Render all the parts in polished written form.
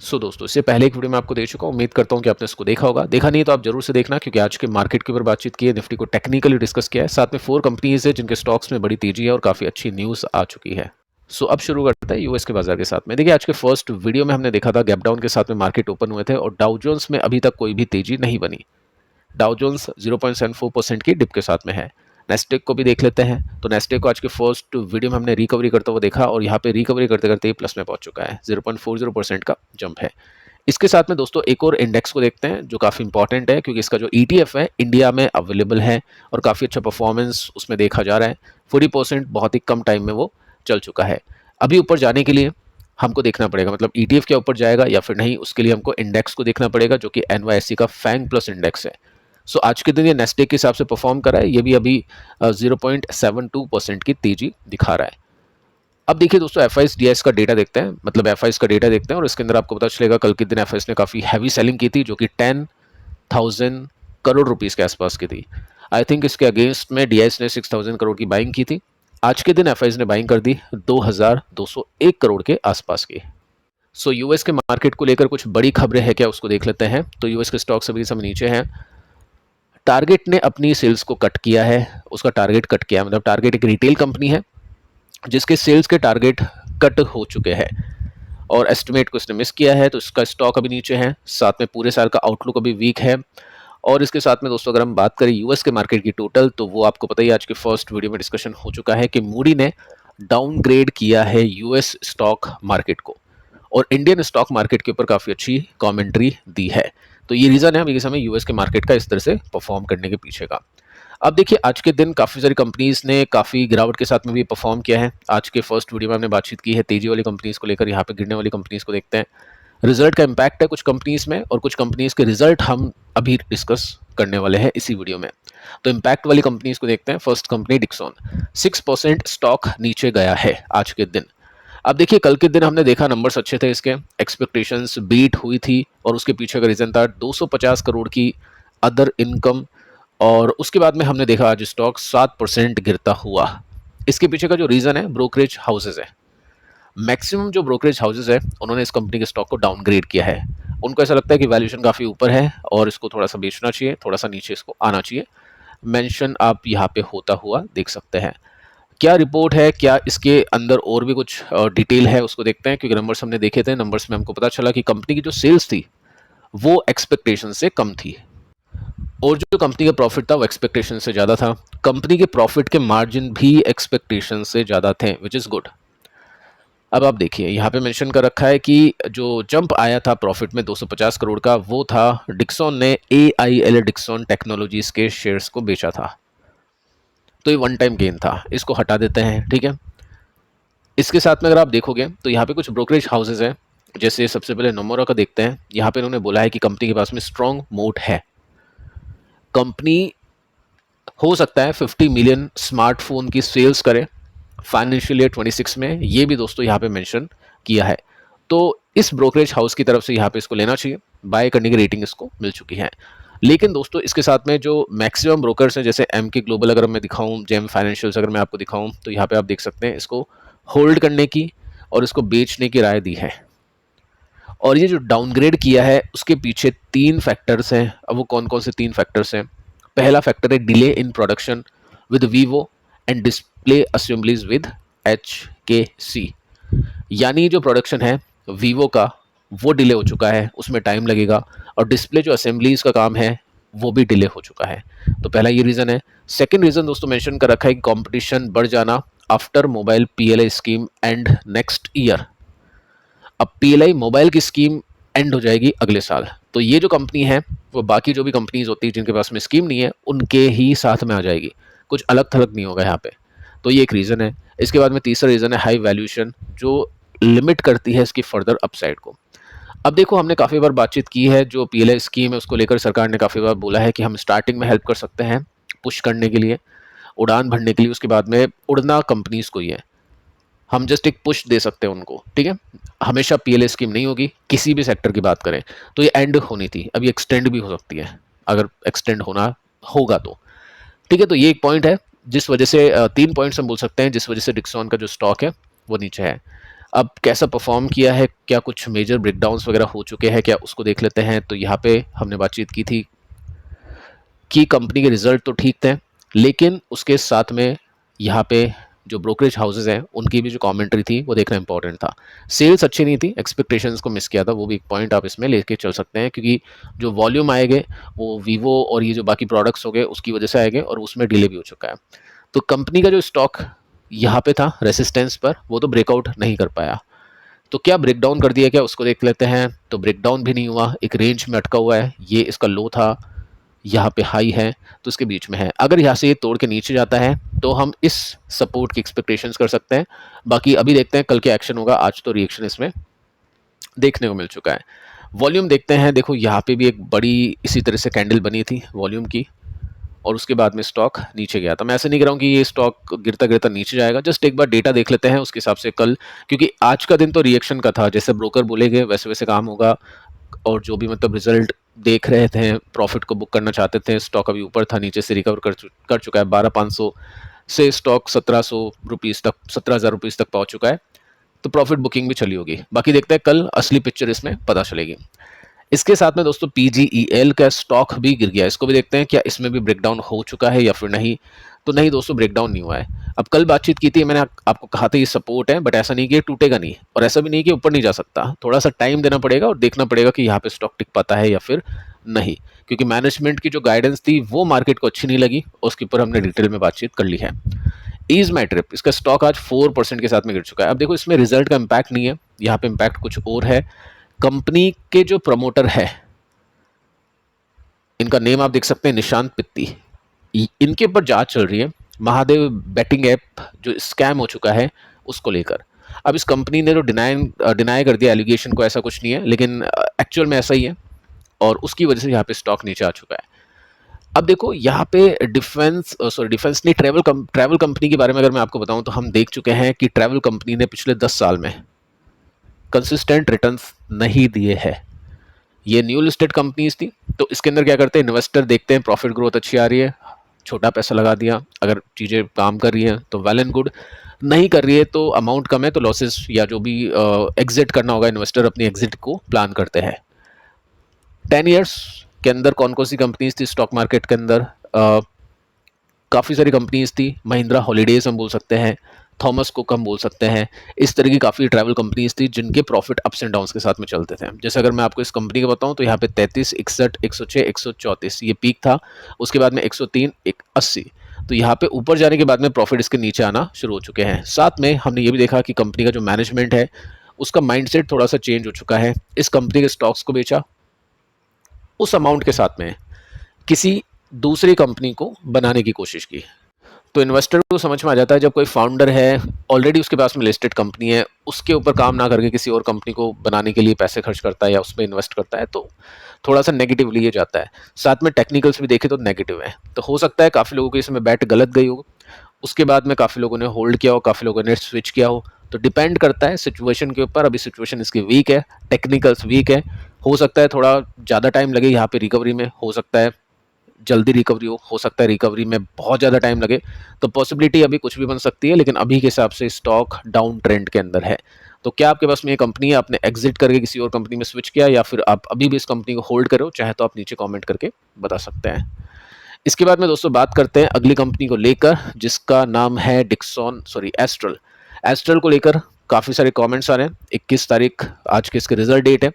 दोस्तों, इससे पहले एक वीडियो मैं आपको दे चुका हूँ। उम्मीद करता हूँ कि आपने इसको देखा होगा। देखा नहीं तो आप जरूर से देखना, क्योंकि आज के मार्केट के ऊपर बातचीत की है, निफ्टी को टेक्निकली डिस्कस किया है, साथ में 4 कंपनीज है जिनके स्टॉक्स में बड़ी तेजी है और काफ़ी अच्छी न्यूज़ आ चुकी है। अब शुरू करते हैं यूएस के बाजार के साथ में। देखिए, आज के फर्स्ट वीडियो में हमने देखा था गैप डाउन के साथ में मार्केट ओपन हुए थे और डाउ जोन्स में अभी तक कोई भी तेजी नहीं बनी। डाउ जोन्स 0.74% की डिप के साथ में है। नेस्टेक को भी देख लेते हैं। तो नेस्टेक को आज के फर्स्ट वीडियो में हमने रिकवरी करते हुए देखा और यहाँ पे रिकवरी करते करते प्लस में पहुंच चुका है। 0.40% का जंप है। इसके साथ में दोस्तों एक और इंडेक्स को देखते हैं जो काफ़ी इंपॉर्टेंट है, क्योंकि इसका जो ETF है इंडिया में अवेलेबल है और काफ़ी अच्छा परफॉर्मेंस उसमें देखा जा रहा है। 40% बहुत ही कम टाइम में वो चल चुका है। अभी ऊपर जाने के लिए हमको देखना पड़ेगा, मतलब ETF क्या ऊपर जाएगा या फिर नहीं, उसके लिए हमको इंडेक्स को देखना पड़ेगा जो कि NYSE का फैंग प्लस इंडेक्स है। आज के दिन ये नेस्टेक के हिसाब से परफॉर्म करा है, ये भी अभी 0.72% की तेजी दिखा रहा है। अब देखिए दोस्तों, FIS का डेटा देखते हैं, मतलब FIS का डेटा देखते हैं और इसके अंदर आपको पता चलेगा कल के दिन FIS ने काफ़ी हैवी सेलिंग की थी जो कि 10,000 करोड़ रुपीस के आसपास की थी। आई थिंक इसके अगेंस्ट में DIS ने 6,000 करोड़ की बाइंग की थी। आज के दिन FIS ने बाइंग कर दी 2,201 करोड़ के आसपास की। यूएस के मार्केट को लेकर कुछ बड़ी खबरें हैं क्या, उसको देख लेते हैं। तो यूएस के स्टॉक्स अभी सब नीचे हैं। टारगेट ने अपनी सेल्स को कट किया है, उसका टारगेट कट किया है, मतलब टारगेट एक रिटेल कंपनी है जिसके सेल्स के टारगेट कट हो चुके हैं और एस्टिमेट को इसने मिस किया है, तो इसका स्टॉक अभी नीचे है। साथ में पूरे साल का आउटलुक अभी वीक है। और इसके साथ में दोस्तों अगर हम बात करें यूएस के मार्केट की टोटल, तो वो आपको पता ही आज के फर्स्ट वीडियो में डिस्कशन हो चुका है कि मूडी ने डाउनग्रेड किया है यूएस स्टॉक मार्केट को और इंडियन स्टॉक मार्केट के ऊपर काफ़ी अच्छी कमेंट्री दी है। तो ये रीज़न है अभी के समय यूएस के मार्केट का इस तरह से परफॉर्म करने के पीछे का। अब देखिए, आज के दिन काफ़ी सारी कंपनीज ने काफ़ी गिरावट के साथ में भी परफॉर्म किया है। आज के फर्स्ट वीडियो में हमने बातचीत की है तेजी वाली कंपनीज को लेकर, यहाँ पे गिरने वाली कंपनीज को देखते हैं। रिजल्ट का इम्पैक्ट है कुछ कंपनीज में और कुछ कंपनीज के रिजल्ट हम अभी डिस्कस करने वाले हैं इसी वीडियो में। तो इम्पैक्ट वाली कंपनीज को देखते हैं। फर्स्ट कंपनी डिक्सॉन, 6% स्टॉक नीचे गया है आज के दिन। अब देखिए, कल के दिन हमने देखा नंबर्स अच्छे थे, इसके एक्सपेक्टेशंस बीट हुई थी और उसके पीछे का रीज़न था 250 करोड़ की अदर इनकम। और उसके बाद में हमने देखा आज स्टॉक 7% गिरता हुआ। इसके पीछे का जो रीज़न है ब्रोकरेज हाउसेज है। मैक्सिमम जो ब्रोकरेज हाउसेज है उन्होंने इस कंपनी के स्टॉक को डाउनग्रेड किया है। उनको ऐसा लगता है कि वैल्यूएशन काफ़ी ऊपर है और इसको थोड़ा सा बेचना चाहिए, थोड़ा सा नीचे इसको आना चाहिए। मेंशन आप यहाँ पे होता हुआ देख सकते हैं। क्या रिपोर्ट है, क्या इसके अंदर और भी कुछ डिटेल है, उसको देखते हैं। क्योंकि नंबर्स हमने देखे थे, नंबर्स में हमको पता चला कि कंपनी की जो सेल्स थी वो एक्सपेक्टेशन से कम थी और जो कंपनी का प्रॉफिट था वो एक्सपेक्टेशन से ज़्यादा था। कंपनी के प्रॉफिट के मार्जिन भी एक्सपेक्टेशन से ज़्यादा थे, विच इज़ गुड। अब आप देखिए, यहाँ पे मेंशन कर रखा है कि जो जंप आया था प्रॉफिट में 250 करोड़ का, वो था डिक्सॉन ने AIL डिक्सॉन टेक्नोलॉजीज के शेयर्स को बेचा था। तो ये वन टाइम गेन था, इसको हटा देते हैं, ठीक है। इसके साथ में अगर आप देखोगे तो यहाँ पे कुछ ब्रोकरेज हाउसेज हैं, जैसे सबसे पहले नोमोरा का देखते हैं। यहाँ पे इन्होंने बोला है कि कंपनी के पास में स्ट्रॉन्ग मोट है। कंपनी हो सकता है 50 मिलियन स्मार्टफोन की सेल्स करे फाइनेंशियल ईयर 26 में, ये भी दोस्तों यहाँ पे मेंशन किया है। तो इस ब्रोकरेज हाउस की तरफ से यहाँ पे इसको लेना चाहिए, बाय करने की रेटिंग इसको मिल चुकी है। लेकिन दोस्तों इसके साथ में जो मैक्सिमम ब्रोकर्स हैं, जैसे MK ग्लोबल अगर मैं दिखाऊं, जेम फाइनेंशियल्स अगर मैं आपको दिखाऊं, तो यहाँ पे आप देख सकते हैं इसको होल्ड करने की और इसको बेचने की राय दी है। और ये जो डाउनग्रेड किया है उसके पीछे 3 फैक्टर्स हैं। अब वो कौन कौन से 3 फैक्टर्स हैं? पहला फैक्टर है delay in production with Vivo and display assemblies with HKC। यानी जो प्रोडक्शन है वीवो का वो डिले हो चुका है, उसमें टाइम लगेगा, और डिस्प्ले जो असेंबलीज का काम है वो भी डिले हो चुका है। तो पहला ये रीज़न है। सेकंड रीज़न दोस्तों मेंशन कर रखा है कि कंपटीशन बढ़ जाना after mobile PLI scheme and next year. अब PLI मोबाइल की स्कीम एंड हो जाएगी अगले साल, तो ये जो कंपनी है वो बाकी जो भी कंपनीज होती है जिनके पास में स्कीम नहीं है उनके ही साथ में आ जाएगी, कुछ अलग थलग नहीं होगा यहाँ पे। तो ये एक रीज़न है। इसके बाद में तीसरा रीज़न है हाई वैल्यूएशन, जो लिमिट करती है इसकी फर्दर अपसाइड को। अब देखो, हमने काफ़ी बार बातचीत की है, जो PLI स्कीम है उसको लेकर सरकार ने काफ़ी बार बोला है कि हम स्टार्टिंग में हेल्प कर सकते हैं पुश करने के लिए, उड़ान भरने के लिए। उसके बाद में उड़ना कंपनीज को ही है, हम जस्ट एक पुश दे सकते हैं उनको, ठीक है। हमेशा PLI स्कीम नहीं होगी, किसी भी सेक्टर की बात करें तो ये एंड होनी थी, अभी एक्सटेंड भी हो सकती है अगर एक्सटेंड होना होगा तो, ठीक है। तो ये एक पॉइंट है जिस वजह से 3 पॉइंट्स हम बोल सकते हैं जिस वजह से डिक्सॉन का जो स्टॉक है वो नीचे है। अब कैसा परफॉर्म किया है, क्या कुछ मेजर ब्रेकडाउन्स वगैरह हो चुके हैं क्या, उसको देख लेते हैं। तो यहाँ पे हमने बातचीत की थी कि कंपनी के रिजल्ट तो ठीक थे, लेकिन उसके साथ में यहाँ पे जो ब्रोकरेज हाउसेज हैं उनकी भी जो कमेंट्री थी वो देखना इंपॉर्टेंट था। सेल्स अच्छी नहीं थी, एक्सपेक्टेशंस को मिस किया था, वो भी एक पॉइंट आप इसमें लेके चल सकते हैं, क्योंकि जो वॉल्यूम आएंगे वो वीवो और ये जो बाकी प्रोडक्ट्स हो गए उसकी वजह से आएंगे, और उसमें डिले भी हो चुका है। तो कंपनी का जो स्टॉक यहाँ पे था रेसिस्टेंस पर, वो तो ब्रेकआउट नहीं कर पाया। तो क्या ब्रेकडाउन कर दिया क्या, उसको देख लेते हैं। तो ब्रेकडाउन भी नहीं हुआ, एक रेंज में अटका हुआ है, ये इसका लो था, यहाँ पे हाई है, तो इसके बीच में है। अगर यहाँ से ये तोड़ के नीचे जाता है तो हम इस सपोर्ट की एक्सपेक्टेशंस कर सकते हैं। बाकी अभी देखते हैं कल क्या एक्शन होगा, आज तो रिएक्शन इसमें देखने को मिल चुका है। वॉल्यूम देखते हैं, देखो यहाँ पे भी एक बड़ी इसी तरह से कैंडल बनी थी वॉल्यूम की, और उसके बाद में स्टॉक नीचे गया था। मैं ऐसे नहीं कह रहा हूँ कि ये स्टॉक गिरता गिरता नीचे जाएगा, जस्ट एक बार डेटा देख लेते हैं उसके हिसाब से कल, क्योंकि आज का दिन तो रिएक्शन का था, जैसे ब्रोकर बोलेंगे वैसे वैसे काम होगा। और जो भी मतलब रिजल्ट देख रहे थे, प्रॉफिट को बुक करना चाहते थे, स्टॉक अभी ऊपर था, नीचे से रिकवर कर चुका है। 12,500 से स्टॉक 1,700 रुपीज़ तक, 17,000 रुपीज़ तक पहुंच चुका है, तो प्रॉफिट बुकिंग भी चली होगी। बाकी देखते हैं कल असली पिक्चर इसमें पता चलेगी। इसके साथ में दोस्तों पीजीईएल का स्टॉक भी गिर गया, इसको भी देखते हैं क्या इसमें भी ब्रेकडाउन हो चुका है या फिर नहीं। तो नहीं दोस्तों, ब्रेकडाउन नहीं हुआ है। अब कल बातचीत की थी, मैंने आपको कहा था ये सपोर्ट है, बट ऐसा नहीं कि ये टूटेगा नहीं, और ऐसा भी नहीं कि ऊपर नहीं जा सकता। थोड़ा सा टाइम देना पड़ेगा और देखना पड़ेगा कि यहाँ पे स्टॉक टिक पाता है या फिर नहीं, क्योंकि मैनेजमेंट की जो गाइडेंस थी वो मार्केट को अच्छी नहीं लगी, उसके ऊपर हमने डिटेल में बातचीत कर ली है। ईज माई ट्रिप, इसका स्टॉक आज 4% के साथ में गिर चुका है। अब देखो इसमें रिजल्ट का इम्पैक्ट नहीं है, यहाँ पे इम्पैक्ट कुछ और है। कंपनी के जो प्रमोटर है, इनका नेम आप देख सकते हैं, निशांत पित्ती, इनके ऊपर जांच चल रही है महादेव बेटिंग ऐप जो स्कैम हो चुका है उसको लेकर। अब इस कंपनी ने तो डिनाई कर दिया एलिगेशन को, ऐसा कुछ नहीं है, लेकिन एक्चुअल में ऐसा ही है, और उसकी वजह से यहाँ पे स्टॉक नीचे आ चुका है। अब देखो यहाँ पे डिफेंस नहीं, ट्रैवल कंपनी के बारे में अगर मैं आपको बताऊं तो हम देख चुके हैं कि ट्रैवल कंपनी ने पिछले 10 साल में कंसिस्टेंट रिटर्न्स नहीं दिए हैं। ये न्यू लिस्टेड कंपनीज थी, तो इसके अंदर क्या करते हैं, इन्वेस्टर देखते हैं प्रॉफिट ग्रोथ अच्छी आ रही है, छोटा पैसा लगा दिया, अगर चीज़ें काम कर रही हैं तो वेल एंड गुड, नहीं कर रही है तो अमाउंट कम है तो लॉसेस या जो भी एग्जिट करना होगा, इन्वेस्टर अपनी एग्जिट को प्लान करते हैं। 10 ईयर्स के अंदर कौन कौन सी कंपनीज थी स्टॉक मार्केट के अंदर, काफ़ी सारी कंपनीज थी। महिंद्रा हॉलीडेज हम बोल सकते हैं, थॉमस कुक हम बोल सकते हैं, इस तरह की काफ़ी ट्रैवल कंपनीज थी जिनके प्रॉफिट अप्स एंड डाउन्स के साथ में चलते थे। जैसे अगर मैं आपको इस कंपनी का बताऊं तो यहाँ पे 33, 61, 106, 134 ये पीक था, उसके बाद में 103, 180, तो यहाँ पे ऊपर जाने के बाद में प्रॉफिट इसके नीचे आना शुरू हो चुके हैं। साथ में हमने ये भी देखा कि कंपनी का जो मैनेजमेंट है उसका माइंडसेट थोड़ा सा चेंज हो चुका है। इस कंपनी के स्टॉक्स को बेचा, उस अमाउंट के साथ में किसी दूसरी कंपनी को बनाने की कोशिश की। तो इन्वेस्टर को समझ में आ जाता है जब कोई फाउंडर है, ऑलरेडी उसके पास में लिस्टेड कंपनी है, उसके ऊपर काम ना करके किसी और कंपनी को बनाने के लिए पैसे खर्च करता है या उसमें इन्वेस्ट करता है, तो थोड़ा सा नेगेटिव लिए जाता है। साथ में टेक्निकल्स भी देखे तो नेगेटिव है, तो हो सकता है काफ़ी लोगों की इसमें बैट गलत गई हो, उसके बाद में काफ़ी लोगों ने होल्ड किया हो, काफ़ी लोगों ने स्विच किया हो। तो डिपेंड करता है सिचुएशन के ऊपर। अभी सिचुएशन इसकी वीक है, टेक्निकल्स वीक है, हो सकता है थोड़ा ज़्यादा टाइम लगे यहाँ पे रिकवरी में, हो सकता है जल्दी रिकवरी हो सकता है रिकवरी में बहुत ज़्यादा टाइम लगे। तो पॉसिबिलिटी अभी कुछ भी बन सकती है, लेकिन अभी के हिसाब से स्टॉक डाउन ट्रेंड के अंदर है। तो क्या आपके पास में ये कंपनी है, आपने एग्जिट करके किसी और कंपनी में स्विच किया, या फिर आप अभी भी इस कंपनी को होल्ड करो, चाहे तो आप नीचे कमेंट करके बता सकते हैं। इसके बाद में दोस्तों बात करते हैं अगली कंपनी को लेकर, जिसका नाम है एस्ट्रल। एस्ट्रल को लेकर काफ़ी सारे कमेंट्स आ रहे हैं। 21 तारीख आज के इसके रिजल्ट डेट है।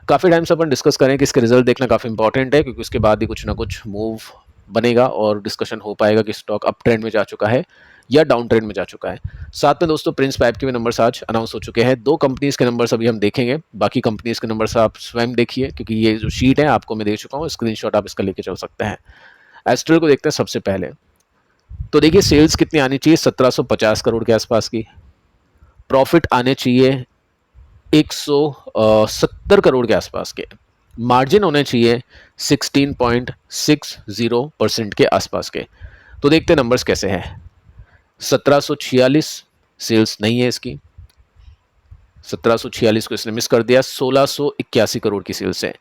काफ़ी टाइम से अपन डिस्कस करें कि इसके रिजल्ट देखना काफ़ी इंपॉर्टेंट है, क्योंकि उसके बाद ही कुछ ना कुछ मूव बनेगा और डिस्कशन हो पाएगा कि स्टॉक अप ट्रेंड में जा चुका है या डाउन ट्रेंड में जा चुका है। साथ में दोस्तों प्रिंस पाइप के भी नंबर्स आज अनाउंस हो चुके हैं। 2 कंपनीज के नंबर्स अभी हम देखेंगे, बाकी कंपनीज के नंबर्स आप स्वयं देखिए, क्योंकि ये जो शीट है आपको मैं दे चुका हूँ, स्क्रीनशॉट आप इसका लेके चल सकते हैं। एस्ट्रल को देखते हैं सबसे पहले। तो देखिए सेल्स कितनी आनी चाहिए, 1750 करोड़ के आसपास की। प्रॉफिट आने चाहिए 170 करोड़ के आसपास के। मार्जिन होने चाहिए 16.60% के आसपास के। तो देखते हैं नंबर्स कैसे हैं। 1746 सेल्स नहीं है इसकी, 1746 को इसने मिस कर दिया। 1681 करोड़ की सेल्स है।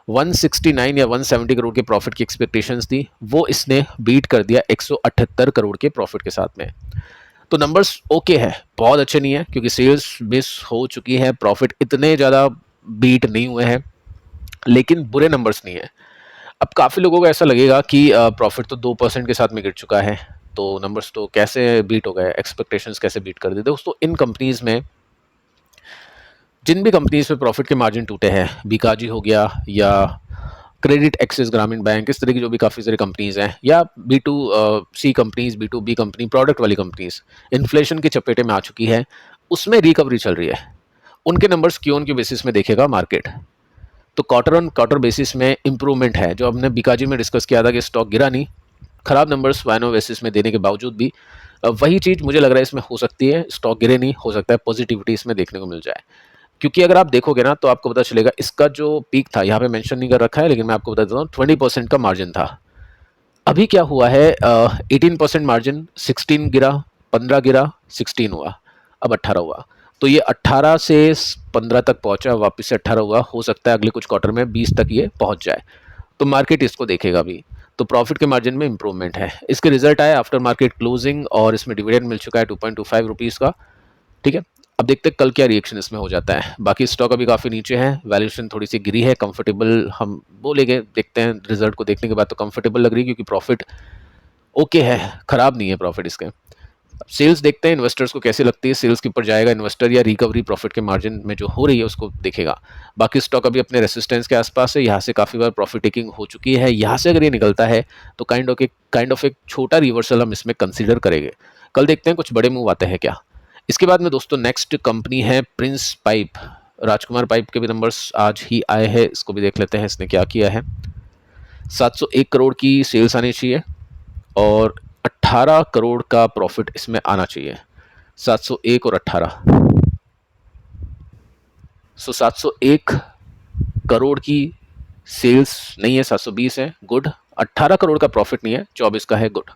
169 या 170 करोड़ के प्रॉफिट की एक्सपेक्टेशंस थी, वो इसने बीट कर दिया 178 करोड़ के प्रॉफिट के साथ में। तो नंबर्स ओके है, बहुत अच्छे नहीं है क्योंकि सेल्स मिस हो चुकी है, प्रॉफिट इतने ज़्यादा बीट नहीं हुए हैं, लेकिन बुरे नंबर्स नहीं है। अब काफ़ी लोगों को ऐसा लगेगा कि प्रॉफिट तो 2% के साथ में गिर चुका है, तो नंबर्स तो कैसे बीट हो गए, एक्सपेक्टेशंस कैसे बीट कर दी। दोस्तों इन कंपनीज़ में, जिन भी कंपनीज़ में प्रॉफिट के मार्जिन टूटे हैं, बीकाजी हो गया या क्रेडिट एक्सिस ग्रामीण बैंक, इस तरह की जो भी काफ़ी सारी कंपनीज़ हैं, या B2C companies, B2B company, product वाली कंपनीज़ इन्फ्लेशन की चपेटे में आ चुकी है, उसमें रिकवरी चल रही है। उनके numbers Q on Q basis में देखेगा मार्केट, तो क्वार्टर ऑन क्वार्टर बेसिस में इंप्रूवमेंट है। जो हमने बीकाजी में डिस्कस किया था कि स्टॉक गिरा नहीं, खराब नंबर्स वाइनो बेसिस में देने के बावजूद भी वही चीज़ मुझे लग रहा है इसमें हो सकती है, स्टॉक गिरे नहीं, हो सकता है पॉजिटिविटी इसमें देखने को मिल जाए। क्योंकि अगर आप देखोगे ना तो आपको पता चलेगा इसका जो पीक था, यहाँ पे मेंशन नहीं कर रखा है लेकिन मैं आपको बता देता हूँ, 20% का मार्जिन था। अभी क्या हुआ है, 18% मार्जिन, 16 गिरा, 15 गिरा, 16 हुआ, अब 18 हुआ। तो ये 18 से 15 तक पहुंचा, वापस से 18 हुआ, हो सकता है अगले कुछ क्वार्टर में 20 तक ये पहुंच जाए, तो मार्केट इसको देखेगा भी। तो प्रॉफिट के मार्जिन में इंप्रूवमेंट है। इसके रिजल्ट आए आफ्टर मार्केट क्लोजिंग और इसमें डिविडेंड मिल चुका है 2.25 रुपीज़ का। ठीक है, अब देखते हैं कल क्या रिएक्शन इसमें हो जाता है। बाकी स्टॉक अभी काफ़ी नीचे है, वैल्यूएशन थोड़ी सी गिरी है, कंफर्टेबल हम बोलेंगे, देखते हैं रिजल्ट को देखने के बाद तो कंफर्टेबल लग रही है क्योंकि प्रॉफिट ओके है, खराब नहीं है प्रॉफिट इसके। सेल्स देखते हैं इन्वेस्टर्स को कैसे लगती है, सेल्स के ऊपर जाएगा इन्वेस्टर या रिकवरी प्रॉफिट के मार्जिन में जो हो रही है उसको देखेगा। बाकी स्टॉक अभी अपने रेसिस्टेंस के आसपास है, यहाँ से काफ़ी बार प्रॉफिट टेकिंग हो चुकी है, यहाँ से अगर ये निकलता है तो काइंड ऑफ एक छोटा रिवर्सल हम इसमें कंसीडर करेंगे। कल देखते हैं कुछ बड़े मूव आते हैं क्या। इसके बाद में दोस्तों नेक्स्ट कंपनी है प्रिंस पाइप। राजकुमार पाइप के भी नंबर्स आज ही आए हैं, इसको भी देख लेते हैं इसने क्या किया है। 701 करोड़ की सेल्स आनी चाहिए और 18 करोड़ का प्रॉफिट इसमें आना चाहिए। 701 और 18, 701 करोड़ की सेल्स नहीं है, 720 है, गुड। 18 करोड़ का प्रॉफिट नहीं है, 24 का है, गुड।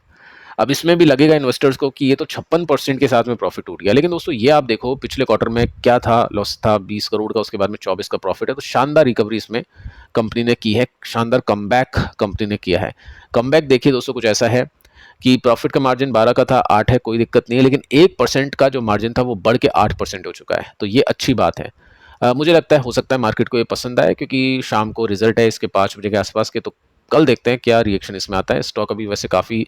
अब इसमें भी लगेगा इन्वेस्टर्स को कि ये तो 56% के साथ में प्रॉफिट टूट गया, लेकिन दोस्तों ये आप देखो पिछले क्वार्टर में क्या था, लॉस था 20 करोड़ का, उसके बाद में 24 का प्रॉफिट है, तो शानदार रिकवरी इसमें कंपनी ने की है, शानदार कमबैक कंपनी ने किया है। कमबैक देखिए दोस्तों कुछ ऐसा है कि प्रॉफिट का मार्जिन 12 का था, 8 है, कोई दिक्कत नहीं है, लेकिन 1% का जो मार्जिन था वो बढ़ के 8% हो चुका है, तो ये अच्छी बात है। मुझे लगता है हो सकता है मार्केट को ये पसंद आए क्योंकि शाम को रिजल्ट है इसके 5 बजे के आसपास के, तो कल देखते हैं क्या रिएक्शन इसमें आता है। स्टॉक अभी वैसे काफ़ी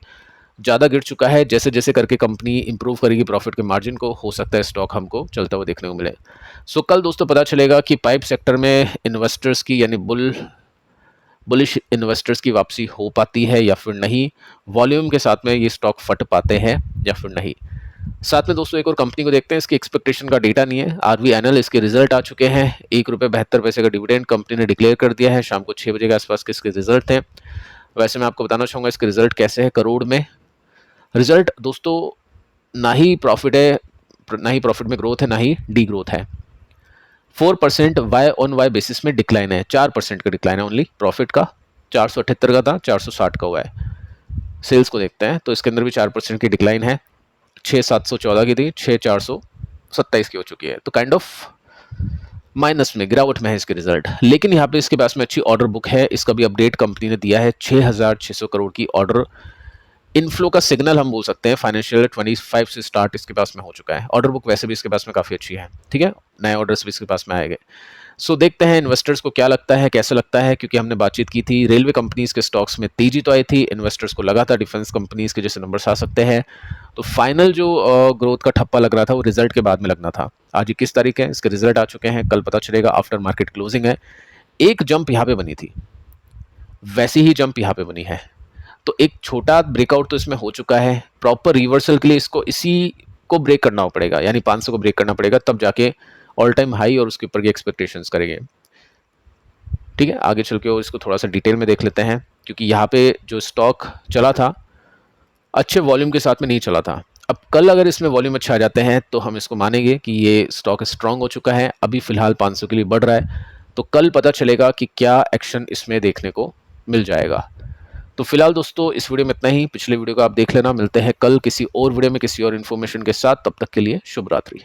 ज़्यादा गिर चुका है, जैसे जैसे करके कंपनी इंप्रूव करेगी प्रॉफिट के मार्जिन को, हो सकता है स्टॉक हमको चलता हुआ देखने को मिले। सो कल दोस्तों पता चलेगा कि पाइप सेक्टर में इन्वेस्टर्स की यानी बुलिश इन्वेस्टर्स की वापसी हो पाती है या फिर नहीं, वॉल्यूम के साथ में ये स्टॉक फट पाते हैं या फिर नहीं। साथ में दोस्तों एक और कंपनी को देखते हैं, इसकी एक्सपेक्टेशन का डेटा नहीं है, आरवी एनएल, इसके रिजल्ट आ चुके हैं। 1 रुपये 72 पैसे का डिविडेंड कंपनी ने डिक्लेयर कर दिया है, शाम को 6 बजे के आसपास के इसके रिजल्ट हैं। वैसे मैं आपको बताना चाहूँगा इसके रिजल्ट कैसे है करोड़ में। रिजल्ट दोस्तों ना ही प्रॉफिट है, ना ही प्रॉफिट में ग्रोथ है, ना ही डी ग्रोथ है। 4% वाई ऑन वाई बेसिस में डिक्लाइन है, 4% का डिक्लाइन है ओनली प्रॉफिट का। 478 का था, 460 का हुआ है। सेल्स को देखते हैं तो इसके अंदर भी 4% की डिक्लाइन है, 6714 की थी, 6427 की हो चुकी है, तो काइंड ऑफ माइनस में, गिरावट में है इसके रिजल्ट। लेकिन यहाँ पे इसके पास में अच्छी ऑर्डर बुक है, इसका भी अपडेट कंपनी ने दिया है, 6600 करोड़ की ऑर्डर इनफ्लो का सिग्नल हम बोल सकते हैं। फाइनेंशियल 25 से स्टार्ट इसके पास में हो चुका है। ऑर्डर बुक वैसे भी इसके पास में काफ़ी अच्छी है, ठीक है, नए ऑर्डर्स भी इसके पास में आएंगे। सो देखते हैं इन्वेस्टर्स को क्या लगता है, कैसा लगता है, क्योंकि हमने बातचीत की थी रेलवे कंपनीज के स्टॉक्स में तेजी तो आई थी, इन्वेस्टर्स को लगा था डिफेंस कंपनीज के जैसे नंबर्स आ सकते हैं, तो फाइनल जो ग्रोथ का ठप्पा लग रहा था वो रिजल्ट के बाद में लगना था। आज 21 तारीख है, इसके रिजल्ट आ चुके हैं, कल पता चलेगा, आफ्टर मार्केट क्लोजिंग है। एक जंप यहाँ पे बनी थी, वैसी ही जंप यहाँ पे बनी है, तो एक छोटा ब्रेकआउट तो इसमें हो चुका है। प्रॉपर रिवर्सल के लिए इसको इसी को ब्रेक करना पड़ेगा, यानी 500 को ब्रेक करना पड़ेगा, तब जाके ऑल टाइम हाई और उसके ऊपर की एक्सपेक्टेशंस करेंगे। ठीक है, आगे चल के और इसको थोड़ा सा डिटेल में देख लेते हैं, क्योंकि यहाँ पे जो स्टॉक चला था अच्छे वॉल्यूम के साथ में नहीं चला था। अब कल अगर इसमें वॉल्यूम अच्छा आ जाते हैं तो हम इसको मानेंगे कि ये स्टॉक स्ट्रांग हो चुका है। अभी फिलहाल 500 के लिए बढ़ रहा है, तो कल पता चलेगा कि क्या एक्शन इसमें देखने को मिल जाएगा। तो फिलहाल दोस्तों इस वीडियो में इतना ही, पिछले वीडियो को आप देख लेना। मिलते हैं कल किसी और वीडियो में किसी और इन्फॉर्मेशन के साथ, तब तक के लिए शुभ रात्रि।